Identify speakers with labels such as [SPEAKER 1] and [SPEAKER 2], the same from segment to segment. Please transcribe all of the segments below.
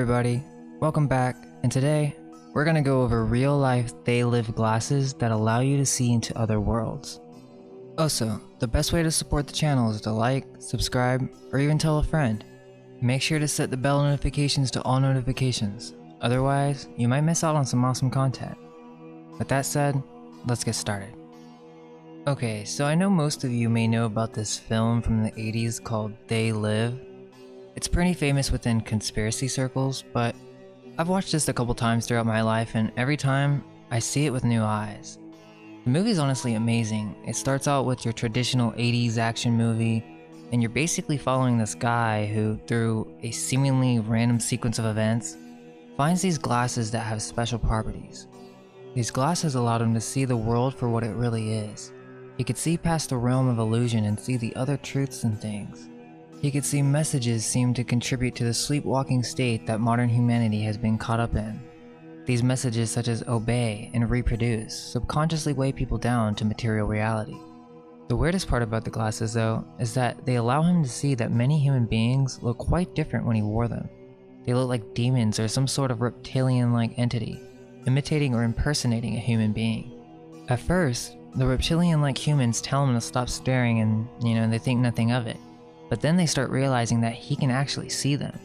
[SPEAKER 1] everybody, welcome back, and today we're going to go over real-life They Live glasses that allow you to see into other worlds. Also, the best way to support the channel is to like, subscribe, or even tell a friend. Make sure to set the bell notifications to all notifications, otherwise you might miss out on some awesome content. With that said, let's get started. Okay, so I know most of you may know about this film from the 80s called They Live. It's pretty famous within conspiracy circles, but I've watched this a couple times throughout my life, and every time I see it with new eyes. The movie's honestly amazing. It starts out with your traditional 80s action movie, and you're basically following this guy who, through a seemingly random sequence of events, finds these glasses that have special properties. These glasses allowed him to see the world for what it really is. He could see past the realm of illusion and see the other truths and things. He could see messages seem to contribute to the sleepwalking state that modern humanity has been caught up in. These messages, such as obey and reproduce, subconsciously weigh people down to material reality. The weirdest part about the glasses, though, is that they allow him to see that many human beings look quite different when he wore them. They look like demons or some sort of reptilian-like entity, imitating or impersonating a human being. At first, the reptilian-like humans tell him to stop staring and, they think nothing of it. But then they start realizing that he can actually see them.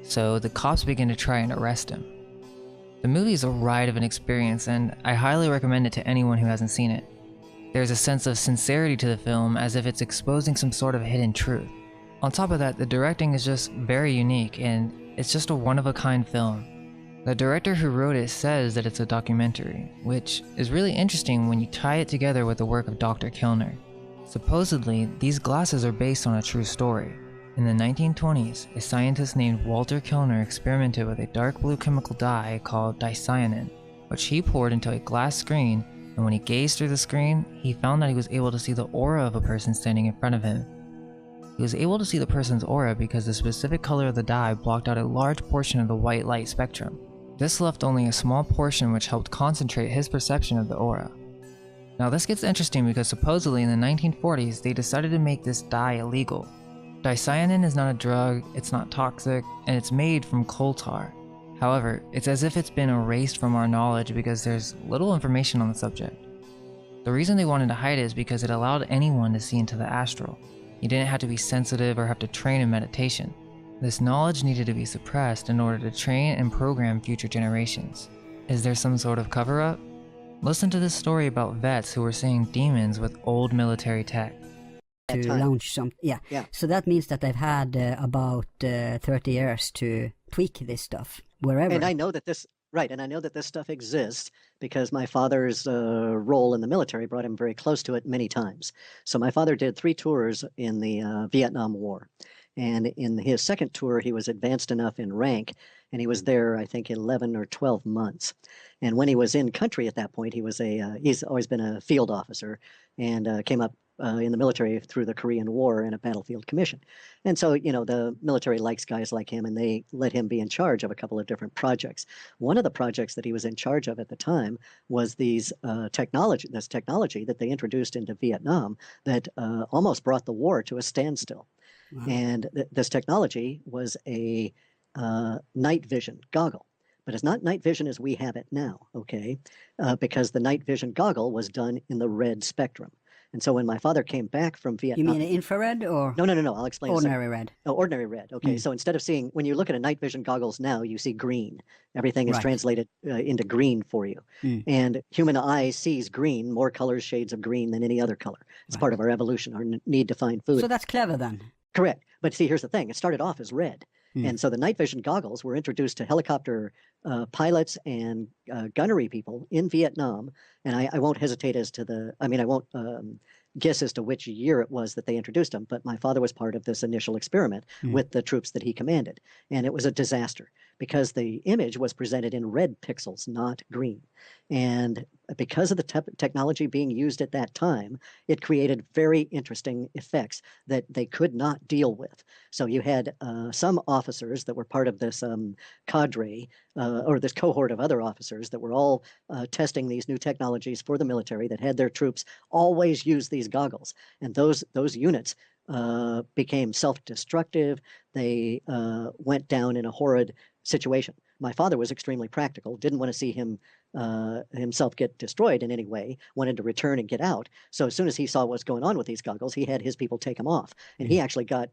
[SPEAKER 1] So the cops begin to try and arrest him. The movie is a ride of an experience, and I highly recommend it to anyone who hasn't seen it. There's a sense of sincerity to the film, as if it's exposing some sort of hidden truth. On top of that, the directing is just very unique, and it's just a one-of-a-kind film. The director who wrote it says that it's a documentary, which is really interesting when you tie it together with the work of Dr. Kilner. Supposedly, these glasses are based on a true story. In the 1920s, a scientist named Walter Kilner experimented with a dark blue chemical dye called dicyanin, which he poured into a glass screen, and when he gazed through the screen, he found that he was able to see the aura of a person standing in front of him. He was able to see the person's aura because the specific color of the dye blocked out a large portion of the white light spectrum. This left only a small portion, which helped concentrate his perception of the aura. Now this gets interesting because supposedly in the 1940s they decided to make this dye illegal. Dicyanin is not a drug, it's not toxic, and it's made from coal tar. However, it's as if it's been erased from our knowledge because there's little information on the subject. The reason they wanted to hide it is because it allowed anyone to see into the astral. You didn't have to be sensitive or have to train in meditation. This knowledge needed to be suppressed in order to train and program future generations. Is there some sort of cover-up? Listen to this story about vets who were seeing demons with old military tech.
[SPEAKER 2] To launch some, yeah. So that means that they've had about 30 years to tweak this stuff wherever.
[SPEAKER 3] And I know that this, right, and I know that this stuff exists because my father's role in the military brought him very close to it many times. So my father did 3 tours in the Vietnam War. And in his second tour, he was advanced enough in rank, and he was there, I think, 11 or 12 months. And when he was in country at that point, he was he's always been a field officer and came up in the military through the Korean War in a battlefield commission. And so, the military likes guys like him, and they let him be in charge of a couple of different projects. One of the projects that he was in charge of at the time was this technology that they introduced into Vietnam that almost brought the war to a standstill. Wow. And this technology was a night vision goggle. But it's not night vision as we have it now, okay? Because the night vision goggle was done in the red spectrum. And so when my father came back from Vietnam...
[SPEAKER 2] You mean infrared or...
[SPEAKER 3] No, I'll explain.
[SPEAKER 2] Ordinary red.
[SPEAKER 3] Oh, ordinary red, okay. So instead of seeing... When you look at a night vision goggles now, you see green. Everything is translated into green for you. And human eye sees green, more colors, shades of green than any other color. It's part of our evolution, our need to find food.
[SPEAKER 2] So that's clever then.
[SPEAKER 3] Correct. But see, here's the thing. It started off as red. And so the night vision goggles were introduced to helicopter pilots and gunnery people in Vietnam. And I won't hesitate as to I won't guess as to which year it was that they introduced them, but my father was part of this initial experiment with the troops that he commanded. And it was a disaster because the image was presented in red pixels, not green. And because of the technology being used at that time, it created very interesting effects that they could not deal with. So you had some officers that were part of this cadre or this cohort of other officers that were all testing these new technologies for the military that had their troops always use these goggles. And those units became self-destructive. They went down in a horrid situation. My father was extremely practical, didn't want to see himself get destroyed in any way, wanted to return and get out. So as soon as he saw what was going on with these goggles, he had his people take them off. And he actually got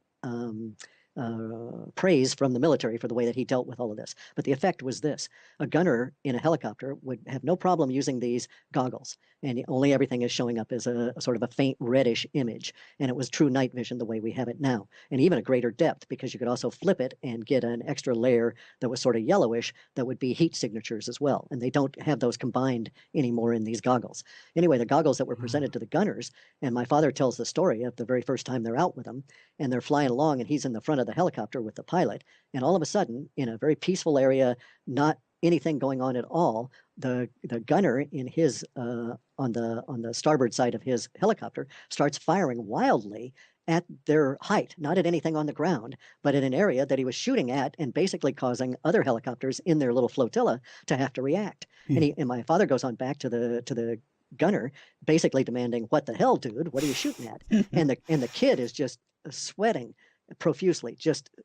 [SPEAKER 3] praise from the military for the way that he dealt with all of this. But the effect was this. A gunner in a helicopter would have no problem using these goggles, and only everything is showing up as a sort of a faint reddish image. And it was true night vision the way we have it now, and even a greater depth, because you could also flip it and get an extra layer that was sort of yellowish that would be heat signatures as well. And they don't have those combined anymore in these goggles. Anyway, the goggles that were presented to the gunners, and my father tells the story of the very first time they're out with them, and they're flying along, and he's in the front of the helicopter with the pilot, and all of a sudden, in a very peaceful area, not anything going on at all, the gunner in his on the starboard side of his helicopter starts firing wildly at their height, not at anything on the ground, but in an area that he was shooting at, and basically causing other helicopters in their little flotilla to have to react. And my father goes on back to the gunner, basically demanding, "What the hell, dude? What are you shooting at?" and the kid is just sweating profusely,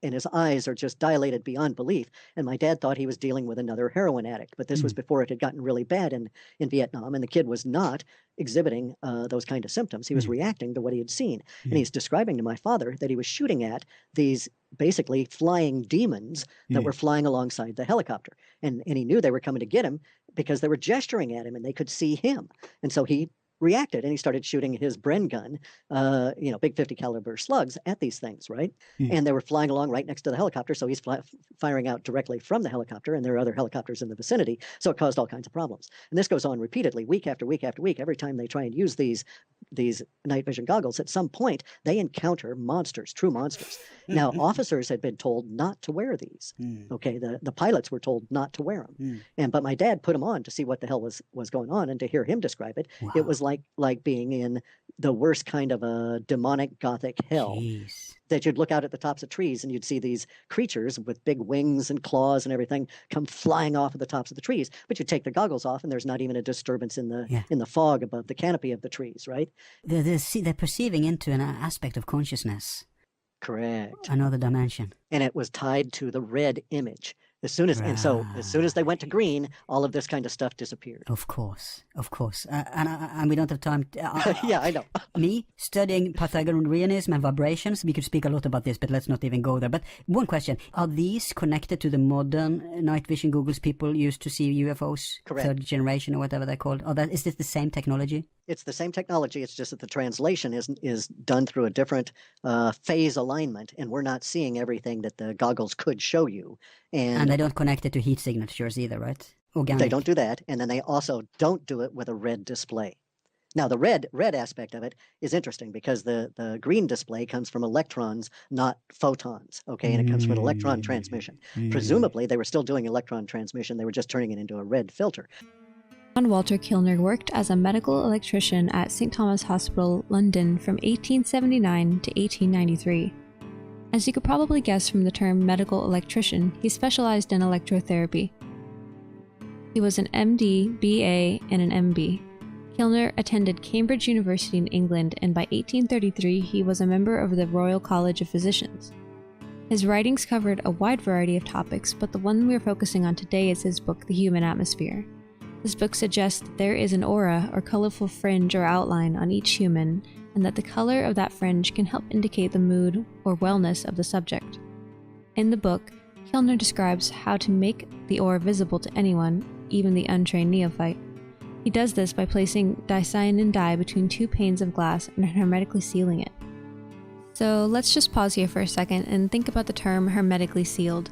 [SPEAKER 3] and his eyes are just dilated beyond belief. And my dad thought he was dealing with another heroin addict, but this was before it had gotten really bad in Vietnam, and the kid was not exhibiting those kind of symptoms. He was reacting to what he had seen. And he's describing to my father that he was shooting at these basically flying demons that were flying alongside the helicopter. And he knew they were coming to get him because they were gesturing at him and they could see him. And so he reacted, and he started shooting his Bren gun, big 50 caliber slugs at these things, right? And they were flying along right next to the helicopter, so he's firing out directly from the helicopter, and there are other helicopters in the vicinity, so it caused all kinds of problems. And this goes on repeatedly, week after week after week. Every time they try and use these night vision goggles, at some point they encounter monsters, true monsters. Now, officers had been told not to wear these. Okay, the pilots were told not to wear them, but my dad put them on to see what the hell was going on, and to hear him describe it, it was like being in the worst kind of a demonic gothic hell.
[SPEAKER 2] Jeez.
[SPEAKER 3] That you'd look out at the tops of trees and you'd see these creatures with big wings and claws and everything come flying off of the tops of the trees. But you take the goggles off and there's not even a disturbance in the fog above the canopy of the trees, right?
[SPEAKER 2] They're perceiving into an aspect of consciousness.
[SPEAKER 3] Correct.
[SPEAKER 2] Another dimension.
[SPEAKER 3] And it was tied to the red image. As soon as they went to green, all of this kind of stuff disappeared.
[SPEAKER 2] Of course. And we don't have time.
[SPEAKER 3] Yeah, I know.
[SPEAKER 2] Me studying Pythagoreanism and vibrations, we could speak a lot about this, but let's not even go there. But one question: are these connected to the modern night vision goggles people used to see UFOs?
[SPEAKER 3] Correct.
[SPEAKER 2] Third generation or whatever they're called. Is this the same technology?
[SPEAKER 3] It's the same technology. It's just that the translation is done through a different phase alignment, and we're not seeing everything that the goggles could show you.
[SPEAKER 2] And they don't connect it to heat signatures either, right? Organic.
[SPEAKER 3] They don't do that, and then they also don't do it with a red display. Now, the red aspect of it is interesting because the green display comes from electrons, not photons, okay? And it comes from an electron transmission. Presumably, they were still doing electron transmission. They were just turning it into a red filter.
[SPEAKER 4] John Walter Kilner worked as a medical electrician at St. Thomas Hospital, London from 1879 to 1893. As you could probably guess from the term medical electrician, he specialized in electrotherapy. He was an MD, BA, and an MB. Kilner attended Cambridge University in England, and by 1833 he was a member of the Royal College of Physicians. His writings covered a wide variety of topics, but the one we're focusing on today is his book, The Human Atmosphere. This book suggests that there is an aura or colorful fringe or outline on each human, and that the color of that fringe can help indicate the mood or wellness of the subject. In the book, Kilner describes how to make the aura visible to anyone, even the untrained neophyte. He does this by placing dicyanin dye between two panes of glass and hermetically sealing it. So let's just pause here for a second and think about the term hermetically sealed.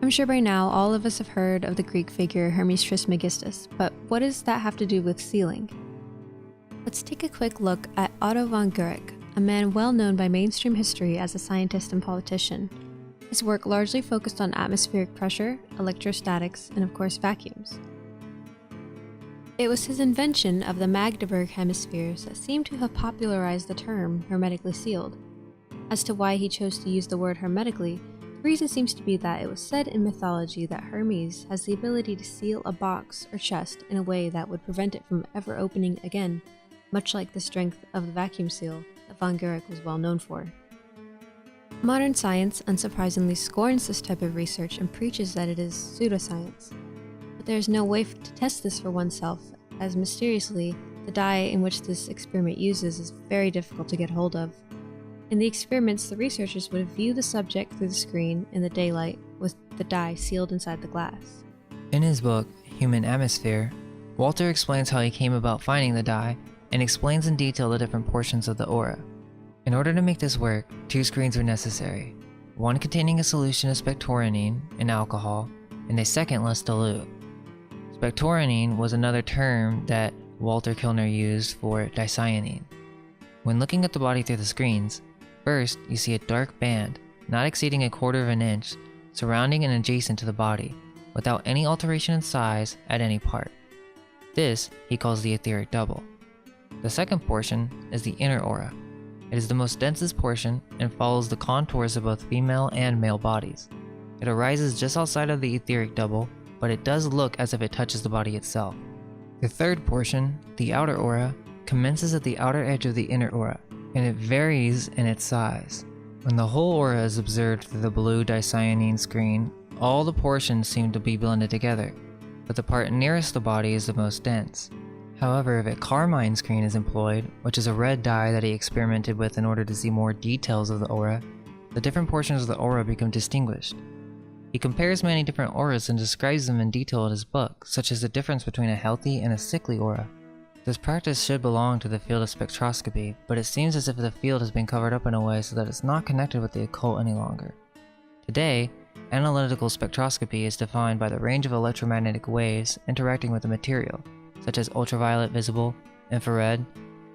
[SPEAKER 4] I'm sure by now all of us have heard of the Greek figure Hermes Trismegistus, but what does that have to do with sealing? Let's take a quick look at Otto von Guericke, a man well known by mainstream history as a scientist and politician. His work largely focused on atmospheric pressure, electrostatics, and of course vacuums. It was his invention of the Magdeburg hemispheres that seemed to have popularized the term hermetically sealed. As to why he chose to use the word hermetically, the reason seems to be that it was said in mythology that Hermes has the ability to seal a box or chest in a way that would prevent it from ever opening again, much like the strength of the vacuum seal that von Guericke was well known for. Modern science unsurprisingly scorns this type of research and preaches that it is pseudoscience. But there is no way to test this for oneself, as mysteriously, the dye in which this experiment uses is very difficult to get hold of. In the experiments, the researchers would view the subject through the screen in the daylight with the dye sealed inside the glass.
[SPEAKER 1] In his book, Human Atmosphere, Walter explains how he came about finding the dye and explains in detail the different portions of the aura. In order to make this work, 2 screens were necessary, one containing a solution of spectroranine, an alcohol, and a second less dilute. Spectroranine was another term that Walter Kilner used for dicyanine. When looking at the body through the screens, first you see a dark band, not exceeding 1/4 of an inch, surrounding and adjacent to the body, without any alteration in size at any part. This he calls the etheric double. The second portion is the inner aura. It is the most densest portion and follows the contours of both female and male bodies. It arises just outside of the etheric double, but it does look as if it touches the body itself. The third portion, the outer aura, commences at the outer edge of the inner aura, and it varies in its size. When the whole aura is observed through the blue dicyanine screen, all the portions seem to be blended together, but the part nearest the body is the most dense. However, if a carmine screen is employed, which is a red dye that he experimented with in order to see more details of the aura, the different portions of the aura become distinguished. He compares many different auras and describes them in detail in his book, such as the difference between a healthy and a sickly aura. This practice should belong to the field of spectroscopy, but it seems as if the field has been covered up in a way so that it's not connected with the occult any longer. Today, analytical spectroscopy is defined by the range of electromagnetic waves interacting with the material, such as ultraviolet visible, infrared,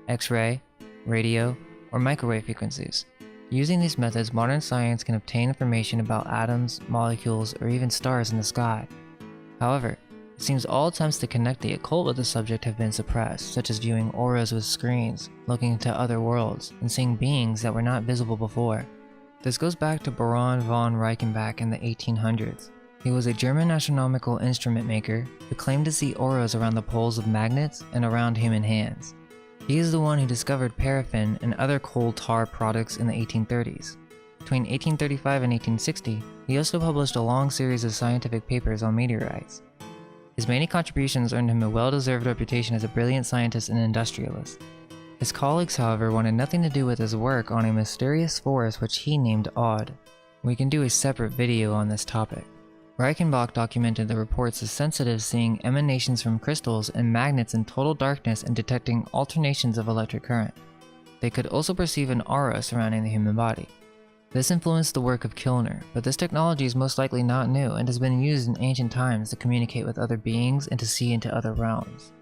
[SPEAKER 1] X-ray, radio, or microwave frequencies. Using these methods, modern science can obtain information about atoms, molecules, or even stars in the sky. However, it seems all attempts to connect the occult with the subject have been suppressed, such as viewing auras with screens, looking into other worlds, and seeing beings that were not visible before. This goes back to Baron von Reichenbach in the 1800s. He was a German astronomical instrument maker who claimed to see auras around the poles of magnets and around human hands. He is the one who discovered paraffin and other coal tar products in the 1830s. Between 1835 and 1860, he also published a long series of scientific papers on meteorites. His many contributions earned him a well-deserved reputation as a brilliant scientist and industrialist. His colleagues, however, wanted nothing to do with his work on a mysterious force which he named Odd. We can do a separate video on this topic. Reichenbach documented the reports of sensitives seeing emanations from crystals and magnets in total darkness and detecting alternations of electric current. They could also perceive an aura surrounding the human body. This influenced the work of Kilner, but this technology is most likely not new and has been used in ancient times to communicate with other beings and to see into other realms.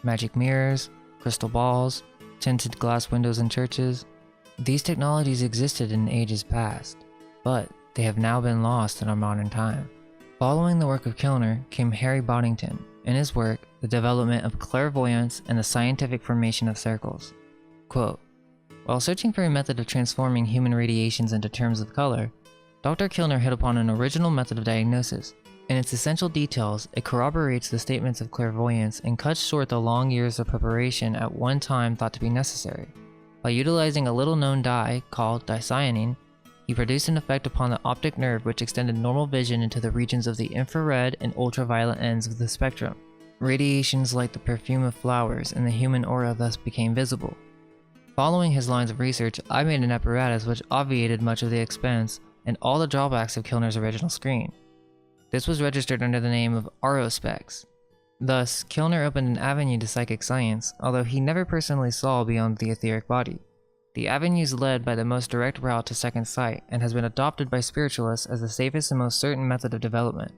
[SPEAKER 1] Magic mirrors, crystal balls, tinted glass windows in churches. These technologies existed in ages past, but they have now been lost in our modern time. Following the work of Kilner came Harry Boddington, in his work, The Development of Clairvoyance and the Scientific Formation of Circles. Quote, while searching for a method of transforming human radiations into terms of color, Dr. Kilner hit upon an original method of diagnosis. In its essential details, it corroborates the statements of clairvoyance and cuts short the long years of preparation at one time thought to be necessary. By utilizing a little-known dye called dicyanine, he produced an effect upon the optic nerve which extended normal vision into the regions of the infrared and ultraviolet ends of the spectrum. Radiations like the perfume of flowers in the human aura thus became visible. Following his lines of research, I made an apparatus which obviated much of the expense and all the drawbacks of Kilner's original screen. This was registered under the name of Aurospecs. Thus, Kilner opened an avenue to psychic science, although he never personally saw beyond the etheric body. The avenue is led by the most direct route to second sight and has been adopted by spiritualists as the safest and most certain method of development.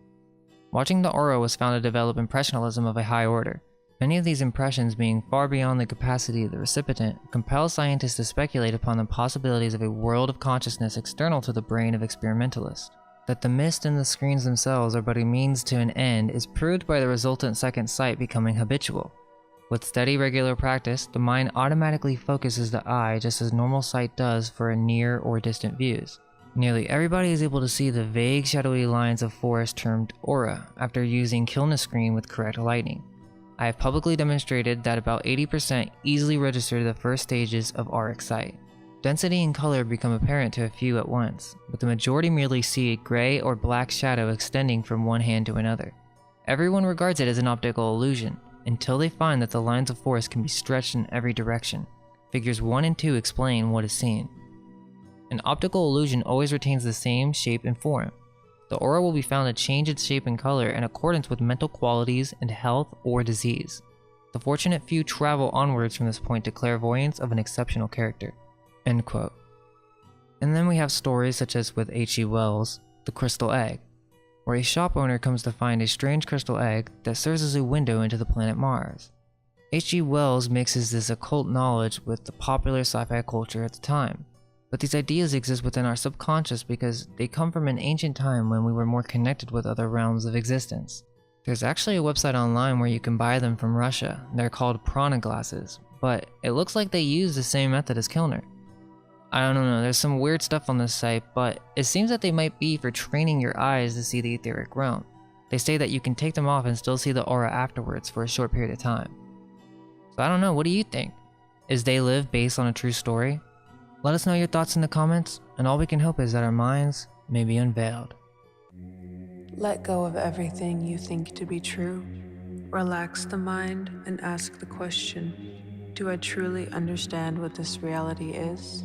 [SPEAKER 1] Watching the aura was found to develop impressionalism of a high order. Many of these impressions being far beyond the capacity of the recipient compel scientists to speculate upon the possibilities of a world of consciousness external to the brain of experimentalists. That the mist and the screens themselves are but a means to an end is proved by the resultant second sight becoming habitual. With steady regular practice, the mind automatically focuses the eye just as normal sight does for near or distant views. Nearly everybody is able to see the vague shadowy lines of forest termed aura after using Kilner's screen with correct lighting. I have publicly demonstrated that about 80% easily register the first stages of auric sight. Density and color become apparent to a few at once, but the majority merely see a gray or black shadow extending from one hand to another. Everyone regards it as an optical illusion, until they find that the lines of force can be stretched in every direction. Figures 1 and 2 explain what is seen. An optical illusion always retains the same shape and form. The aura will be found to change its shape and color in accordance with mental qualities and health or disease. The fortunate few travel onwards from this point to clairvoyance of an exceptional character." End quote. And then we have stories such as with H.G. Wells' The Crystal Egg, where a shop owner comes to find a strange crystal egg that serves as a window into the planet Mars. H.G. Wells mixes this occult knowledge with the popular sci-fi culture at the time, but these ideas exist within our subconscious because they come from an ancient time when we were more connected with other realms of existence. There's actually a website online where you can buy them from Russia. They're called prana glasses, but it looks like they use the same method as Kilner. I don't know, there's some weird stuff on this site, but it seems that they might be for training your eyes to see the etheric realm. They say that you can take them off and still see the aura afterwards for a short period of time. So I don't know, what do you think? Is They Live based on a true story? Let us know your thoughts in the comments, and all we can hope is that our minds may be unveiled.
[SPEAKER 5] Let go of everything you think to be true. Relax the mind and ask the question, do I truly understand what this reality is?